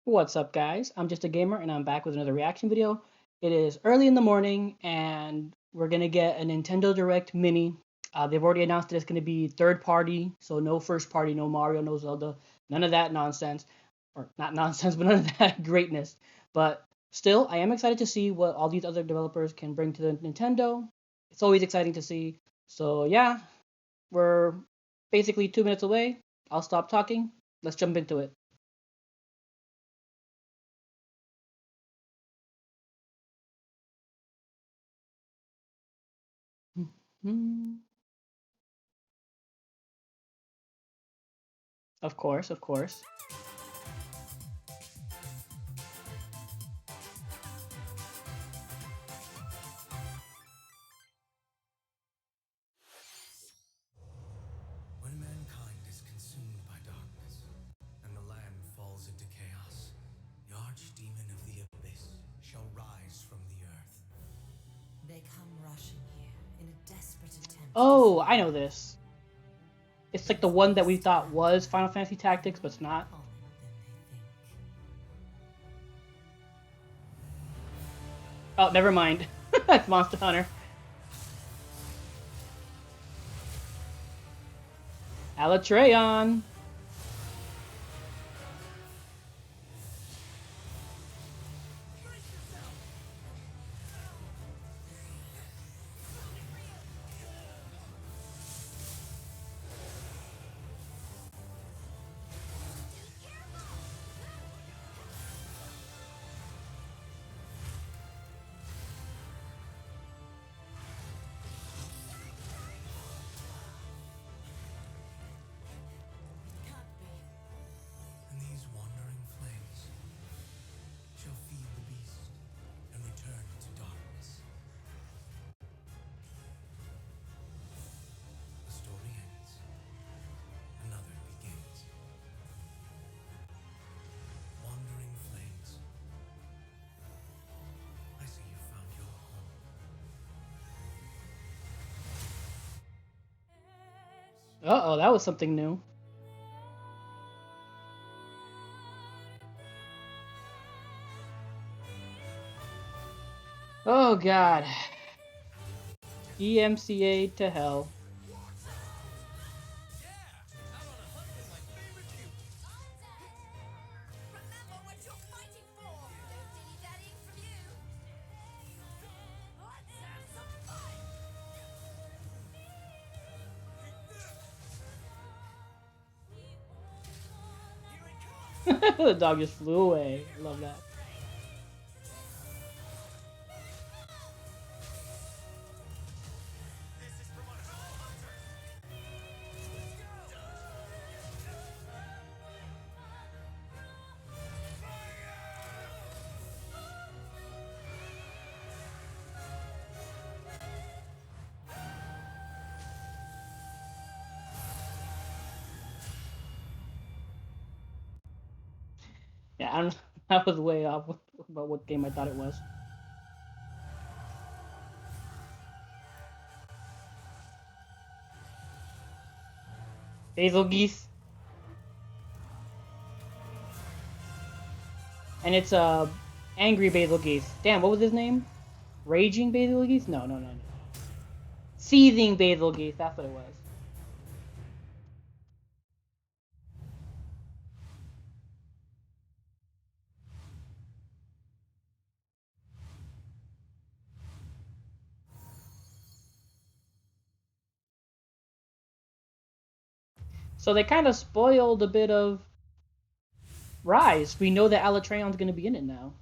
What's up, guys? I'm just a gamer, and I'm back with another reaction video. It is early in the morning, and we're gonna get a Nintendo Direct Mini. They've already announced that it's gonna be third party, so no first party, no Mario, no Zelda, none of that nonsense, or not nonsense, but none of that greatness. But still, I am excited to see what all these other developers can bring to the Nintendo. It's always exciting to see. So yeah, we're basically 2 minutes away. I'll stop talking. Let's jump into it. Of course, of course. When mankind is consumed by darkness, and the land falls into chaos, the archdemon of the abyss shall rise from the earth. They come rushing here in a desperate attempt to Oh, save I know you. this. It's But like the the one that we beast thought lies was Final Fantasy Tactics, but it's more not. common than they think. Oh, never mind. That's Monster Hunter. Alatreon. Can't be. And these wandering flames shall feed the beast and return to darkness. The story ends. Another begins. Wandering flames. I see you found your home. Uh-oh, that was something new. Oh god. EMCA to hell. Remember what you're fighting for! No dilly-dallying from you! Let's have some fun! The dog just flew away. I love that. Yeah, I don't, I was way off about what game I thought it was. Basil Geese. And it's angry Basil Geese. Damn, what was his name? Raging Basil Geese? No, no, no, no. Seething Basil Geese, that's what it was. So they kind of spoiled a bit of Rise. We know that Alatreon's going to be in it now.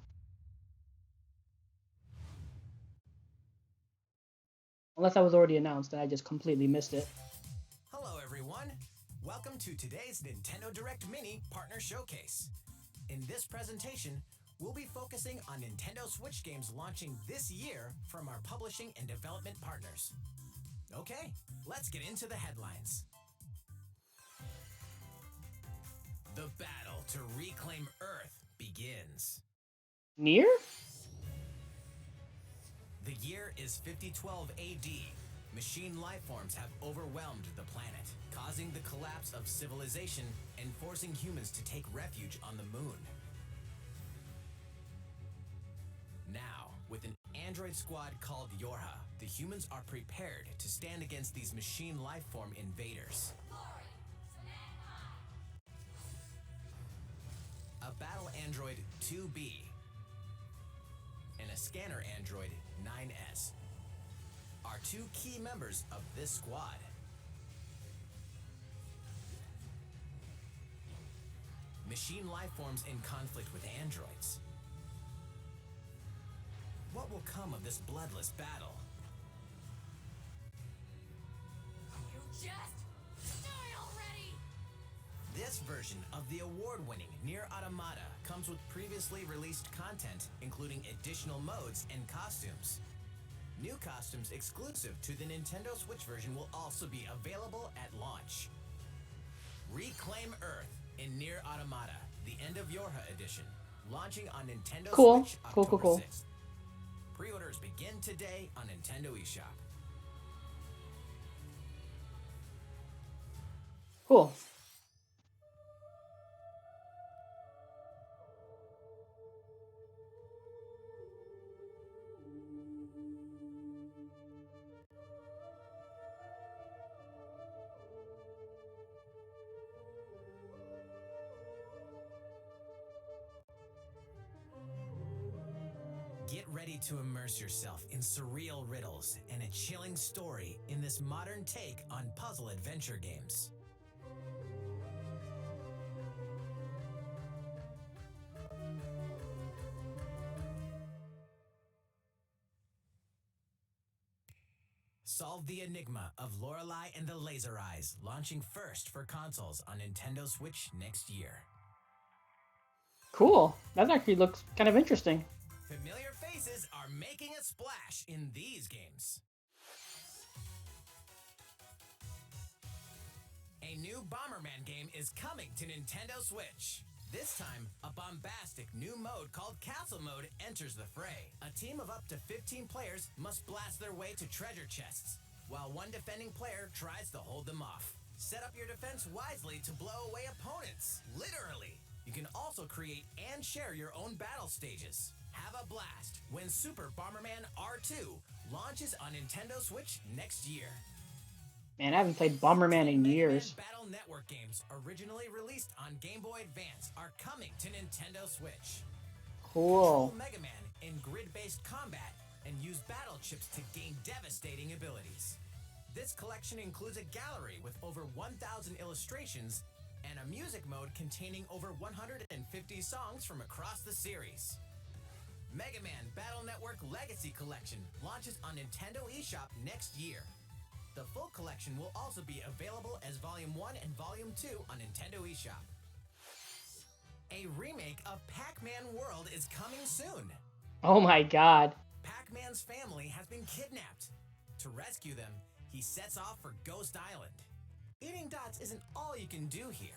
Unless that was already announced and I just completely missed it. Hello, everyone. Welcome to today's Nintendo Direct Mini Partner Showcase. In this presentation, we'll be focusing on Nintendo Switch games launching this year from our publishing and development partners. Okay, let's get into the headlines. The battle to reclaim Earth begins. Near? The year is 5012 AD. Machine lifeforms have overwhelmed the planet, causing the collapse of civilization and forcing humans to take refuge on the moon. android squad called Yorha, the humans are prepared to stand against these machine lifeform invaders. A battle android 2B and a scanner android 9S are two key members of this squad. Machine lifeforms in conflict with androids. What will come of this bloodless battle? You just die already! This version of the award-winning Nier Automata comes with previously released content, including additional modes and costumes. New costumes exclusive to the Nintendo Switch version will also be available at launch. Reclaim Earth in Nier Automata, the End of Yorha edition, launching on Nintendo Cool. Switch Cool, October cool. 6th. Pre-orders begin today on Nintendo eShop. Cool. Get ready to immerse yourself in surreal riddles and a chilling story in this modern take on puzzle adventure games. Solve the enigma of Lorelei and the Laser Eyes, launching first for consoles on Nintendo Switch next year. Cool. That actually looks kind of interesting. Familiar faces are making a splash in these games. A new Bomberman game is coming to Nintendo Switch. This time, a bombastic new mode called Castle Mode enters the fray. A team of up to 15 players must blast their way to treasure chests, while one defending player tries to hold them off. Set up your defense wisely to blow away opponents, literally. You can also create and share your own battle stages. Have a blast when Super Bomberman R2 launches on Nintendo Switch next year. Man, I haven't played Bomberman in Mega Man years. Battle Network games originally released on Game Boy Advance are coming to Nintendo Switch. Cool. Control Mega Man in grid-based combat and use battle chips to gain devastating abilities. This collection includes a gallery with over 1,000 illustrations and a music mode containing over 150 songs from across the series. Mega Man Battle Network Legacy Collection launches on Nintendo eShop next year. The full collection will also be available as Volume 1 and Volume 2 on Nintendo eShop. A remake of Pac-Man World is coming soon. Oh my god. Pac-Man's family has been kidnapped. To rescue them, he sets off for Ghost Island. Eating dots isn't all you can do here.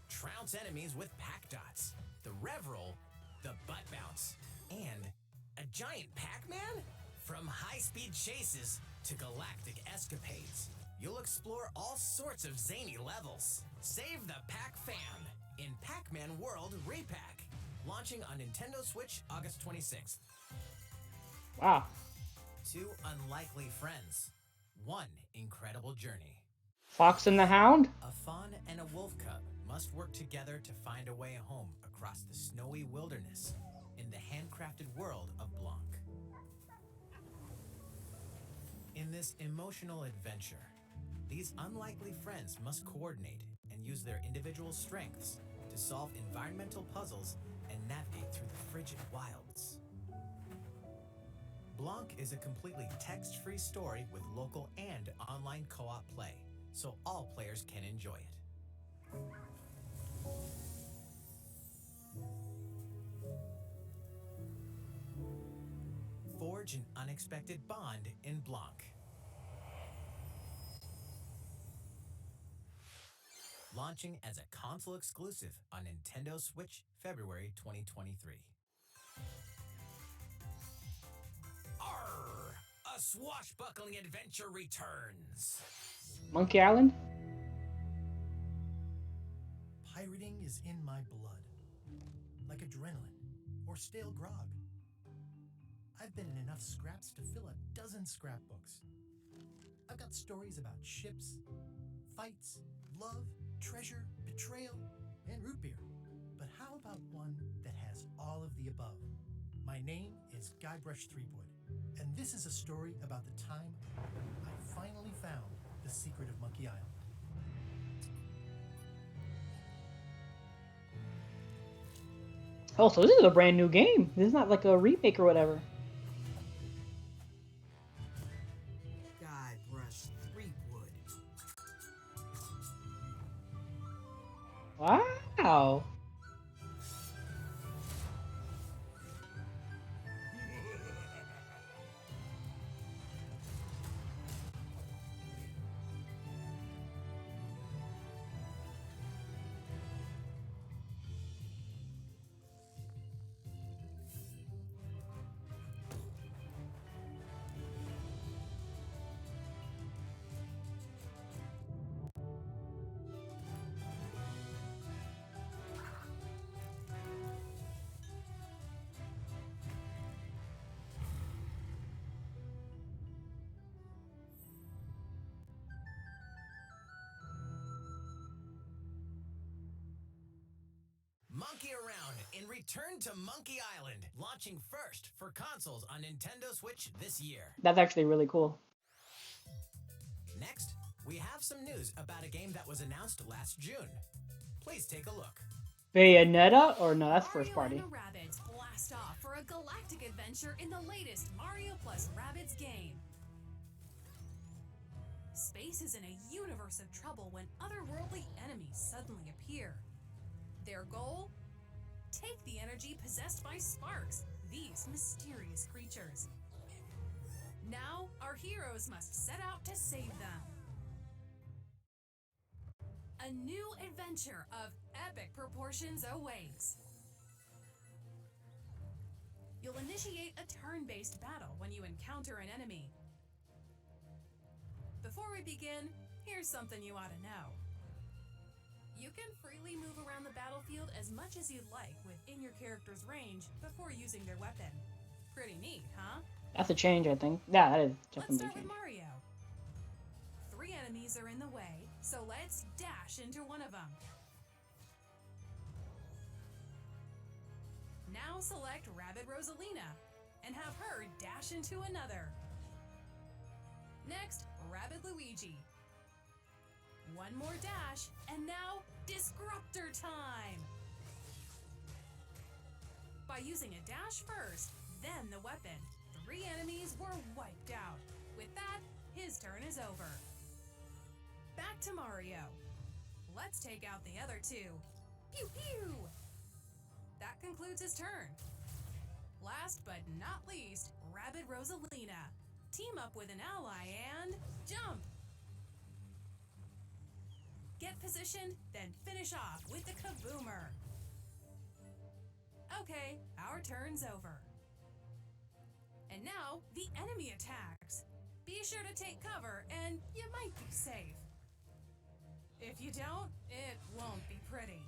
Trounce enemies with Pac Dots, the Rev Roll, the Butt Bounce, and a giant Pac-Man? From high-speed chases to galactic escapades, you'll explore all sorts of zany levels. Save the Pac Fam in Pac-Man World Repack, launching on Nintendo Switch August 26th. Wow. Two unlikely friends, one incredible journey. Fox and the Hound? A fawn and a wolf cub must work together to find a way home across the snowy wilderness in the handcrafted world of Blanc. In this emotional adventure, these unlikely friends must coordinate and use their individual strengths to solve environmental puzzles and navigate through the frigid wilds. Blanc is a completely text-free story with local and online co-op play, so all players can enjoy it. Forge an unexpected bond in Blanc. Launching as a console exclusive on Nintendo Switch February 2023. Arr! A swashbuckling adventure returns! Monkey Island? Pirating is in my blood, like adrenaline or stale grog. I've been in enough scraps to fill a dozen scrapbooks. I've got stories about ships, fights, love, treasure, betrayal, and root beer. But how about one that has all of the above? My name is Guybrush Threepwood, and this is a story about the time I finally found the secret of Monkey Island. Oh, so this is a brand new game. This is not like a remake or whatever. Guybrush Threepwood. Wow. Monkey Around in Return to Monkey Island, launching first for consoles on Nintendo Switch this year. That's actually really cool. Next, we have some news about a game that was announced last June. Please take a look. Bayonetta? Or no, that's first party. Mario and the Rabbids blast off for a galactic adventure in the latest Mario plus Rabbids game. Space is in a universe of trouble when otherworldly enemies suddenly appear. Their goal? Take the energy possessed by Sparks, these mysterious creatures. Now, our heroes must set out to save them. A new adventure of epic proportions awaits. You'll initiate a turn-based battle when you encounter an enemy. Before we begin, here's something you ought to know. You can freely move around the battlefield as much as you'd like within your character's range before using their weapon. Pretty neat, huh? That's a change, I think. Yeah, that is Let's definitely a start with change. Mario. 3 enemies are in the way, so let's dash into one of them. Now select Rabbid Rosalina and have her dash into another. Next, Rabbid Luigi. One more dash, and now Disruptor time! By using a dash first, then the weapon, 3 enemies were wiped out. With that, his turn is over. Back to Mario. Let's take out the other 2. Pew pew! That concludes his turn. Last but not least, Rabbid Rosalina. Team up with an ally and jump! Get positioned, then finish off with the Kaboomer. Okay, our turn's over. And now, the enemy attacks. Be sure to take cover, and you might be safe. If you don't, it won't be pretty.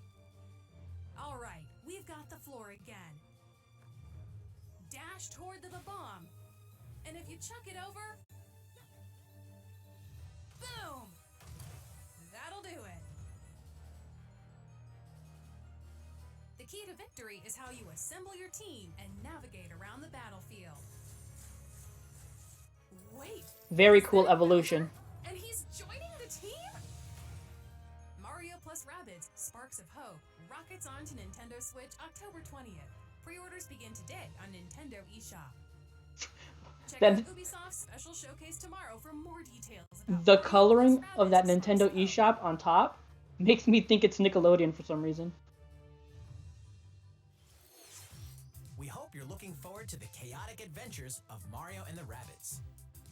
Alright, we've got the floor again. Dash toward the bomb. And if you chuck it over, boom! That'll do it. The key to victory is how you assemble your team and navigate around the battlefield. Wait. Very is cool that evolution. Bowser? And he's joining the team? Mario plus Rabbids Sparks of Hope rockets onto Nintendo Switch October 20th. Pre-orders begin today on Nintendo eShop. Check Then- out Ubisoft's special showcase tomorrow for more details about The Mario coloring plus of that Rabbids Nintendo Sparks of Hope. eShop on top makes me think it's Nickelodeon for some reason. We hope you're looking forward to the chaotic adventures of Mario and the Rabbids.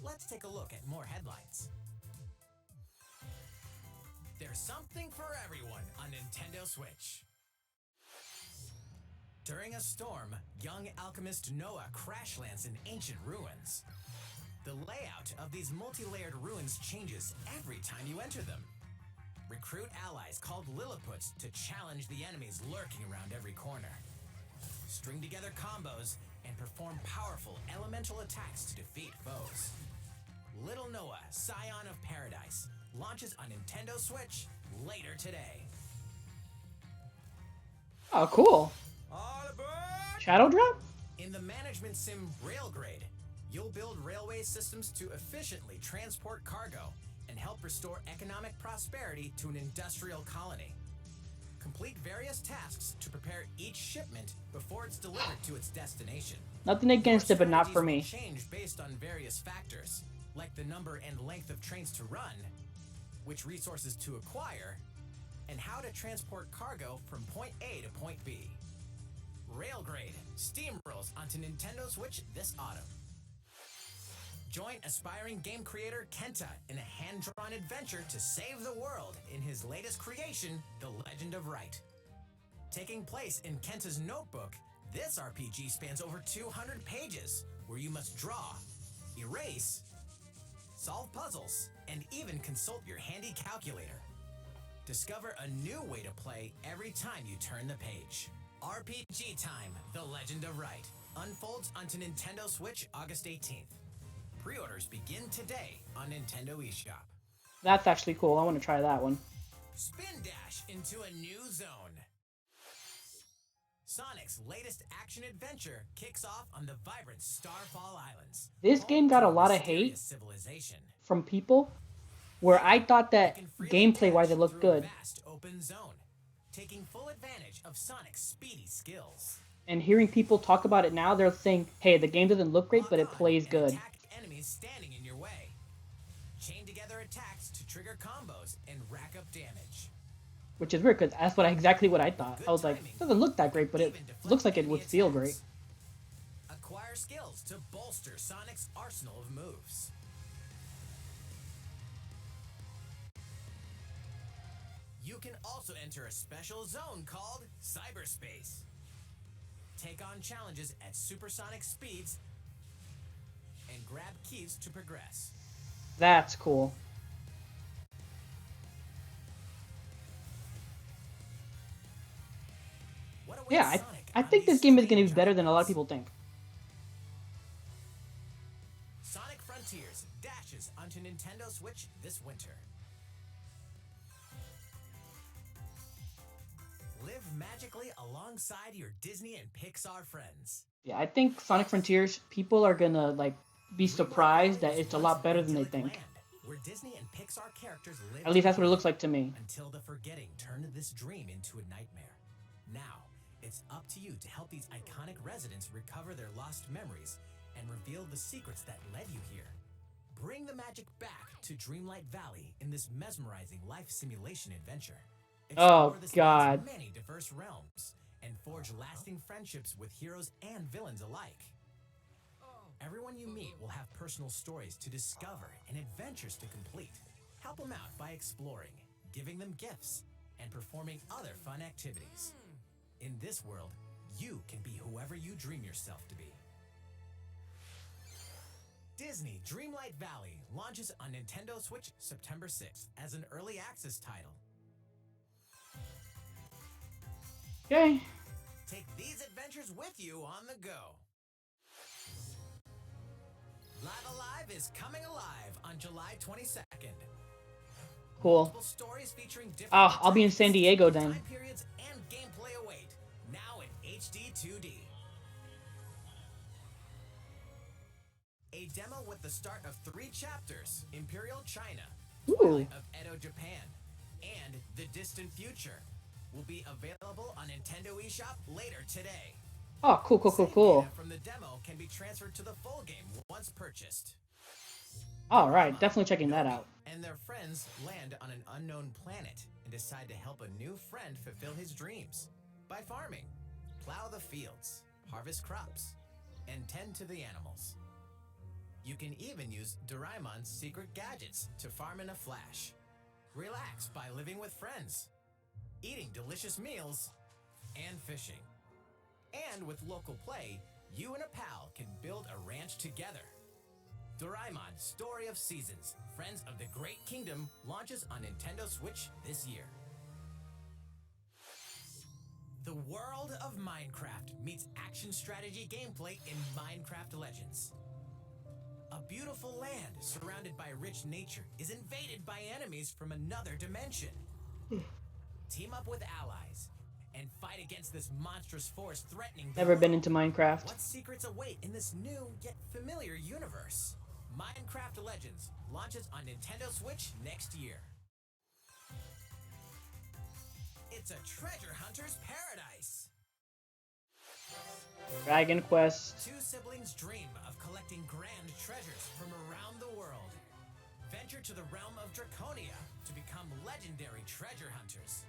Let's take a look at more headlines. There's something for everyone on Nintendo Switch. During a storm, young alchemist Noah crash lands in ancient ruins. The layout of these multi-layered ruins changes every time you enter them. Recruit allies called Lilliputs to challenge the enemies lurking around every corner. String together combos and perform powerful elemental attacks to defeat foes. Little Noah, Scion of Paradise, launches on Nintendo Switch later today. Oh, cool. All aboard! Shadow Drop? In the management sim Railgrade, you'll build railway systems to efficiently transport cargo and help restore economic prosperity to an industrial colony. Complete various tasks to prepare each shipment before it's delivered to its destination. Nothing against it, but not for Strategies will me. change based on various factors, like the number and length of trains to run, which resources to acquire, and how to transport cargo from point A to point B. Railgrade steamrolls onto Nintendo Switch this autumn. Join aspiring game creator Kenta in a hand-drawn adventure to save the world in his latest creation, The Legend of Wright. Taking place in Kenta's notebook, this RPG spans over 200 pages, where you must draw, erase, solve puzzles, and even consult your handy calculator. Discover a new way to play every time you turn the page. RPG Time, The Legend of Wright, unfolds onto Nintendo Switch August 18th. Pre-orders begin today on Nintendo eShop. That's actually cool. I want to try that one. Spin dash into a new zone. Sonic's latest action-adventure kicks off on the vibrant Starfall Islands. This game got a lot of hate from people where I thought that gameplay-wise it looked good. Vast open zone, taking full advantage of Sonic's speedy skills. And hearing people talk about it now, they're saying, hey, the game doesn't look great, but it plays And good. attack enemies standing in your way. Chain together attacks to trigger combos and rack up damage. Which is weird, because that's exactly what I thought. I was like, it doesn't look that great, but it looks like it would feel great. Acquire skills to bolster Sonic's arsenal of moves. You can also enter a special zone called Cyberspace. Take on challenges at supersonic speeds and grab keys to progress. That's cool. What awaits Yeah, Sonic I on think this these game is going to be strange better than a lot of islands? people think. Sonic Frontiers dashes onto Nintendo Switch this winter. Live magically alongside your Disney and Pixar friends. Yeah, I think Sonic Frontiers, people are going to be surprised that it's a lot better than they think. Land, where Disney and Pixar characters live At least that's what it together looks like to me. until the forgetting turned this dream into a nightmare. Now, it's up to you to help these iconic residents recover their lost memories and reveal the secrets that led you here. Bring the magic back to Dreamlight Valley in this mesmerizing life simulation adventure. Oh, Explore this God. land's many diverse realms and forge lasting friendships with heroes and villains alike. Everyone you meet will have personal stories to discover and adventures to complete. Help them out by exploring, giving them gifts, and performing other fun activities. In this world, you can be whoever you dream yourself to be. Disney Dreamlight Valley launches on Nintendo Switch September 6th as an early access title. Okay. Take these adventures with you on the go. Live Alive is coming alive on July 22nd. Cool. Multiple stories featuring different I'll be in San Diego then. time periods and gameplay await, now in HD 2D. A demo with the start of 3 chapters: Imperial China, Ooh. Twilight of Edo Japan, and The Distant Future will be available on Nintendo eShop later today. Oh, cool, cool, cool, Save cool. data from the demo can be transferred to the full game once purchased. Alright, definitely checking that out. And their friends land on an unknown planet and decide to help a new friend fulfill his dreams by farming, plow the fields, harvest crops, and tend to the animals. You can even use Doraemon's secret gadgets to farm in a flash. Relax by living with friends, eating delicious meals, and fishing. And with local play, you and a pal can build a ranch together. Doraemon Story of Seasons, Friends of the Great Kingdom launches on Nintendo Switch this year. The world of Minecraft meets action strategy gameplay in Minecraft Legends. A beautiful land surrounded by rich nature is invaded by enemies from another dimension. Team up with allies and fight against this monstrous force threatening the Never been world. into Minecraft. What secrets await in this new yet familiar universe? Minecraft Legends launches on Nintendo Switch next year. It's a treasure hunter's paradise. Dragon Quest. Two siblings dream of collecting grand treasures from around the world. Venture to the realm of Draconia to become legendary treasure hunters.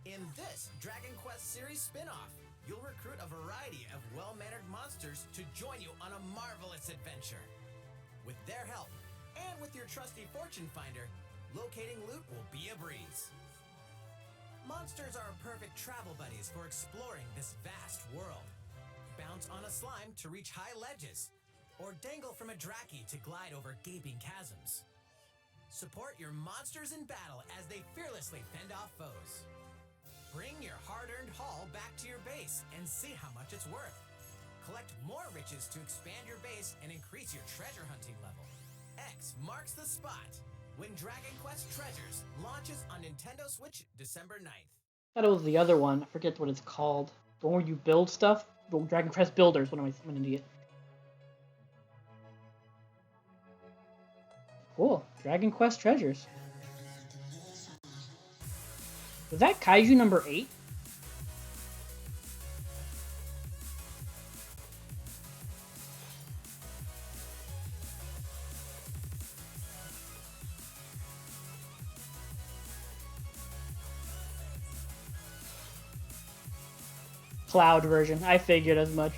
In this Dragon Quest series spin-off, you'll recruit a variety of well-mannered monsters to join you on a marvelous adventure. With their help, and with your trusty fortune finder, locating loot will be a breeze. Monsters are perfect travel buddies for exploring this vast world. Bounce on a slime to reach high ledges, or dangle from a Draki to glide over gaping chasms. Support your monsters in battle as they fearlessly fend off foes. Bring your hard-earned haul back to your base and see how much it's worth. Collect more riches to expand your base and increase your treasure hunting level. X marks the spot when Dragon Quest Treasures launches on Nintendo Switch December 9th. I thought it was the other one. I forget what it's called. The one where you build stuff. The Dragon Quest Builders. What am I? I'm an idiot. Cool. Dragon Quest Treasures. Was that Kaiju number 8? Cloud version. I figured as much.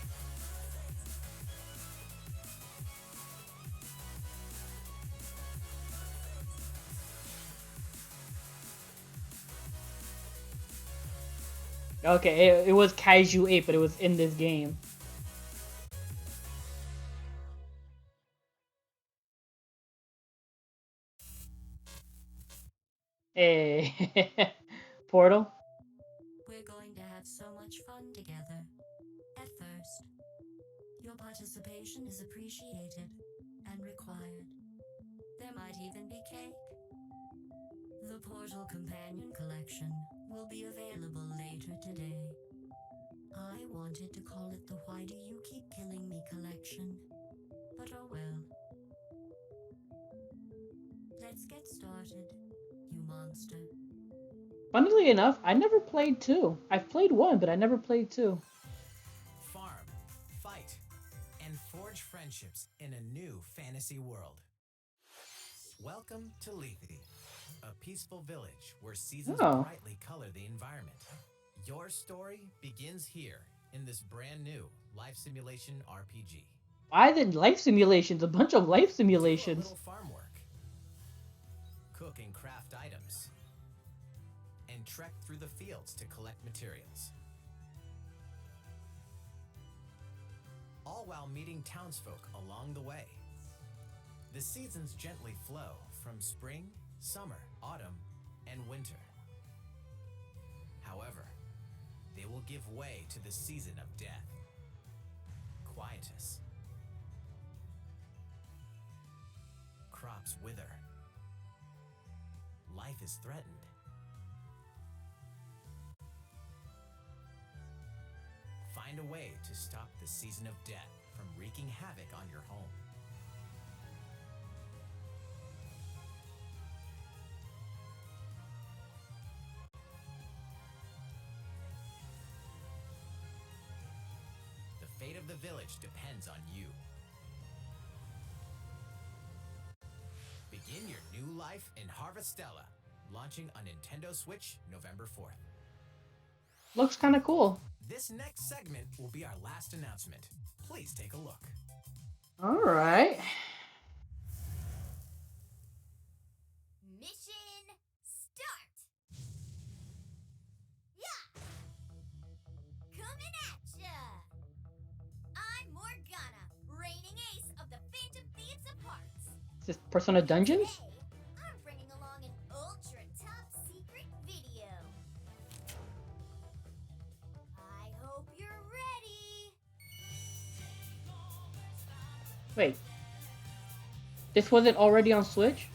Okay, it was Kaiju 8, but it was in this game. Hey. Portal? We're going to have so much fun together. At first, your participation is appreciated and required. There might even be cake. The Portal Companion Collection will be available later today. I wanted to call it the Why Do You Keep Killing Me collection, but oh well. Let's get started, you monster. Funnily enough, I never played 2. I've played 1, but I never played 2. Farm, fight, and forge friendships in a new fantasy world. Welcome to Lethe, a peaceful village where seasons Oh. brightly color the environment. Your story begins here in this brand new life simulation RPG. Why the life simulations? A bunch of life Do a simulations. little farm work, cook and craft items, and trek through the fields to collect materials. All while meeting townsfolk along the way. The seasons gently flow from spring, summer, autumn, and winter. However, they will give way to the season of death, quietus. Crops wither. Life is threatened. Find a way to stop the season of death from wreaking havoc on your home. The fate of the village depends on you. Begin your new life in Harvestella, launching on Nintendo Switch November 4th. Looks kind of cool. This next segment will be our last announcement. Please take a look. Alright. Mission start! Yeah! Coming at ya! I'm Morgana, reigning ace of the Phantom Thieves of Hearts. Is this Persona Dungeons? Today, I'm bringing along an ultra top secret video. I hope you're ready. Wait, this wasn't already on Switch?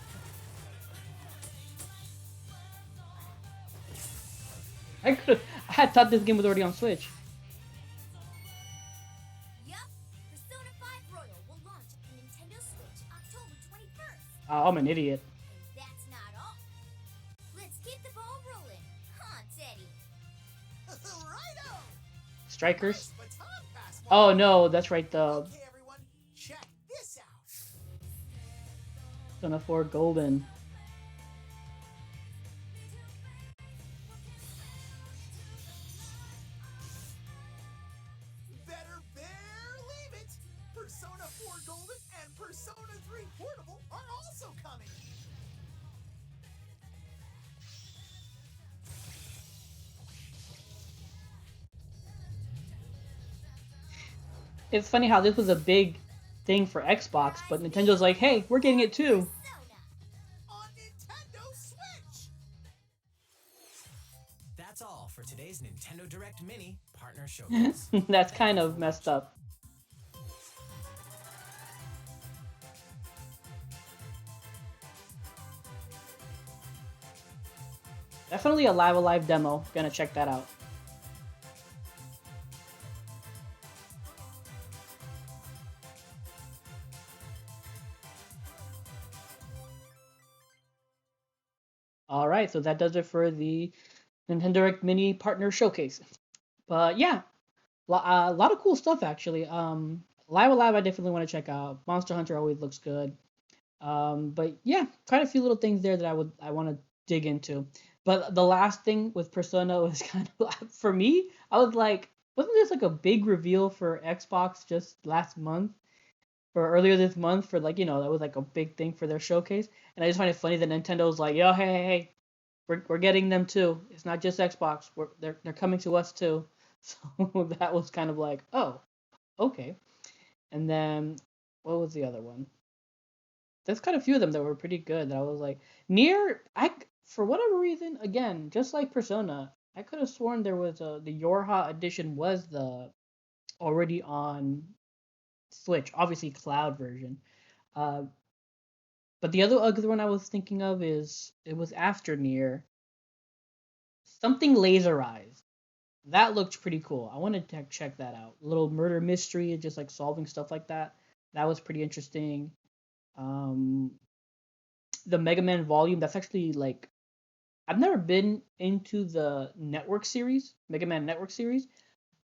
I had thought this game was already on Switch. Yup, Persona 5 Royal will launch on Nintendo Switch October 21st. Oh, I'm an idiot. And that's not all. Let's keep the ball rolling, huh, Teddy? Righto! Strikers? Nice baton pass, Oh Mario. no, that's right. The Okay, everyone, check this out. Persona 4 Golden. Better believe it! Persona 4 Golden and Persona 3 Portable are also coming. It's funny how this was a big thing for Xbox, but Nintendo's like, hey, we're getting it too. Persona. On Nintendo Switch! That's all for today's Nintendo Direct Mini Partner Showcase. That's kind of messed up. Definitely a Live Alive demo. Gonna check that out. Alright, so that does it for the Nintendo Direct Mini Partner Showcase. But yeah, a lot of cool stuff actually. Live Alive I definitely want to check out. Monster Hunter always looks good. But yeah, quite a few little things there that I want to dig into. But the last thing with Persona was kind of for me. I was like, wasn't this like a big reveal for Xbox just last month or earlier this month for like that was like a big thing for their showcase. And I just find it funny that Nintendo's like, yo, hey, we're getting them too. It's not just Xbox. They're coming to us too. So that was kind of like, oh, okay. And then what was the other one? There's quite a few of them that were pretty good that I was like, Nier, for whatever reason, again, just like Persona, I could have sworn there was the Yorha edition was the already on Switch, obviously cloud version. Uh, but the other one I was thinking of is it was after Nier, something laserized. That looked pretty cool. I wanted to check that out. A little murder mystery, just like solving stuff like that. That was pretty interesting. Um, the Mega Man volume, that's actually like I've never been into the network series, Mega Man Network series,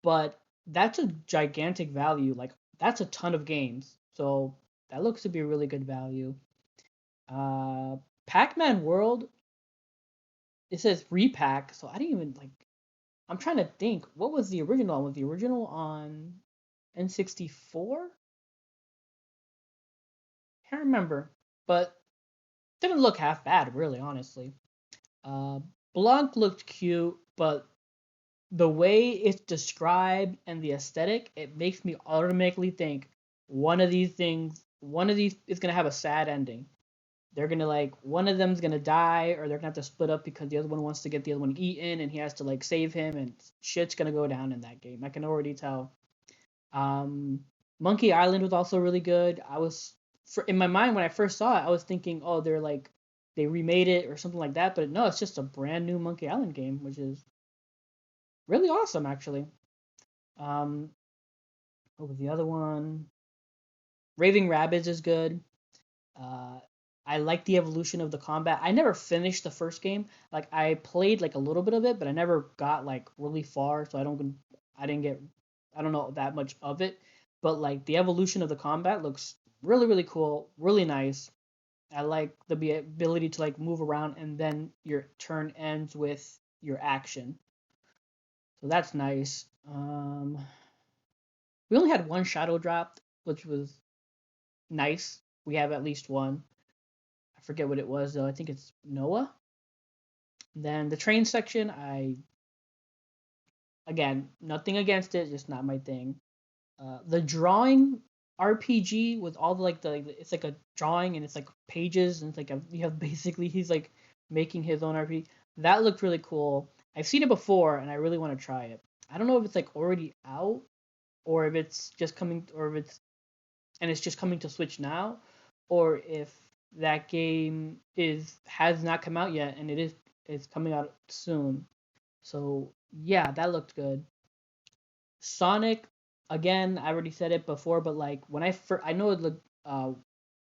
but that's a gigantic value. Like that's a ton of games. So that looks to be a really good value. Uh Pac-Man World, it says repack, so I didn't even like I'm trying to think what was the original on? Was the original on N64? Can't remember, but didn't look half bad, really, honestly. Uh, Blanc looked cute, but the way it's described and the aesthetic, it makes me automatically think one of these is gonna have a sad ending. They're gonna like one of them's gonna die, or they're gonna have to split up because the other one wants to get the other one eaten, and he has to like save him, and shit's gonna go down in that game. I can already tell. Monkey Island was also really good. In my mind when I first saw it, I was thinking, oh, they remade it or something like that, but no, it's just a brand new Monkey Island game, which is really awesome actually. What was the other one? Raving Rabbids is good. I like the evolution of the combat. I never finished the first game. Like I played like a little bit of it, but I never got like really far, so I don't know that much of it. But like the evolution of the combat looks really really cool, really nice. I like the ability to like move around and then your turn ends with your action. So that's nice. We only had one shadow drop, which was nice. We have at least one. I forget what it was though. I think it's Noah. Then the train section, again, nothing against it, just not my thing. The drawing RPG with all it's like a drawing and it's like pages and it's like you have basically he's like making his own RPG. That looked really cool. I've seen it before and I really want to try it. I don't know if it's like already out or if it's just coming or if it's and it's just coming to Switch now, or if that game has not come out yet and it's coming out soon. So yeah, that looked good. Sonic, again, I already said it before, but like when I know it looked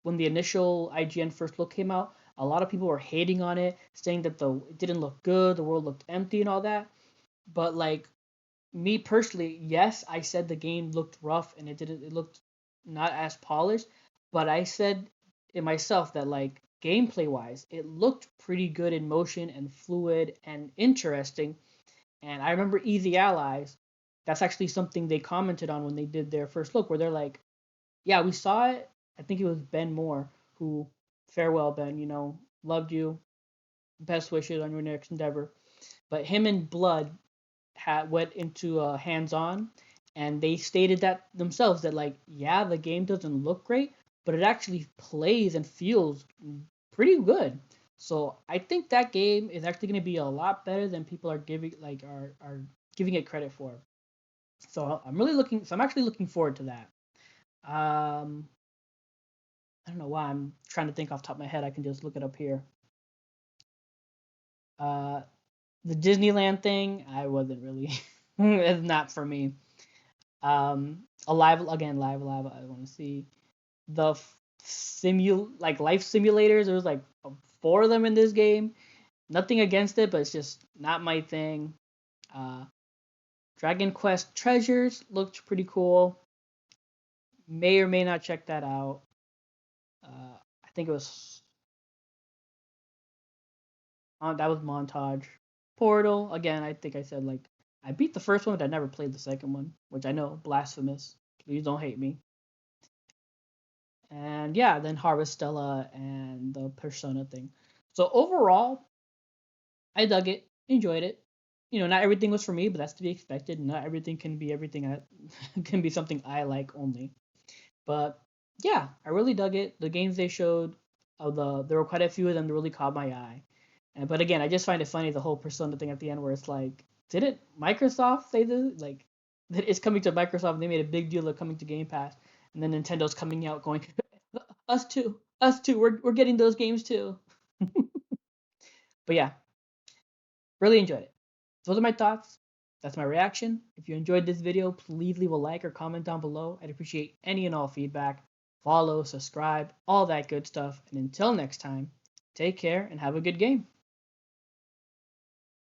when the initial IGN first look came out, a lot of people were hating on it, saying that it didn't look good, the world looked empty and all that. But like me personally, yes, I said the game looked rough and it looked not as polished, but I said it myself that like gameplay wise, it looked pretty good in motion and fluid and interesting. And I remember Easy Allies, that's actually something they commented on when they did their first look, where they're like, yeah, we saw it. I think it was Ben Moore who, farewell, Ben, loved you, best wishes on your next endeavor. But him and Blood went into hands on, and they stated that themselves that like, yeah, the game doesn't look great, but it actually plays and feels pretty good. So I think that game is actually going to be a lot better than people are giving it credit for. So I'm actually looking forward to that. Um, I don't know why I'm trying to think off the top of my head. I can just look it up here. Uh, the Disneyland thing, I wasn't really. It's not for me. Alive again, live. I want to see the life simulators. There was like 4 of them in this game. Nothing against it, but it's just not my thing. Uh, Dragon Quest Treasures looked pretty cool. May or may not check that out. I think it was that was Montage. Portal again. I think I said like I beat the first one, but I never played the second one, which I know blasphemous. Please don't hate me. And yeah, then Harvestella and the Persona thing. So overall, I dug it, enjoyed it. Not everything was for me, but that's to be expected. Not everything can be everything I can be something I like only. But yeah, I really dug it. The games they showed, there were quite a few of them that really caught my eye. But again, I just find it funny the whole Persona thing at the end, where it's like, didn't Microsoft say this? Like, that it's coming to Microsoft, and they made a big deal of coming to Game Pass, and then Nintendo's coming out going, us too, we're getting those games too. But yeah, really enjoyed it. Those are my thoughts. That's my reaction. If you enjoyed this video, please leave a like or comment down below. I'd appreciate any and all feedback. Follow, subscribe, all that good stuff. And until next time, take care and have a good game.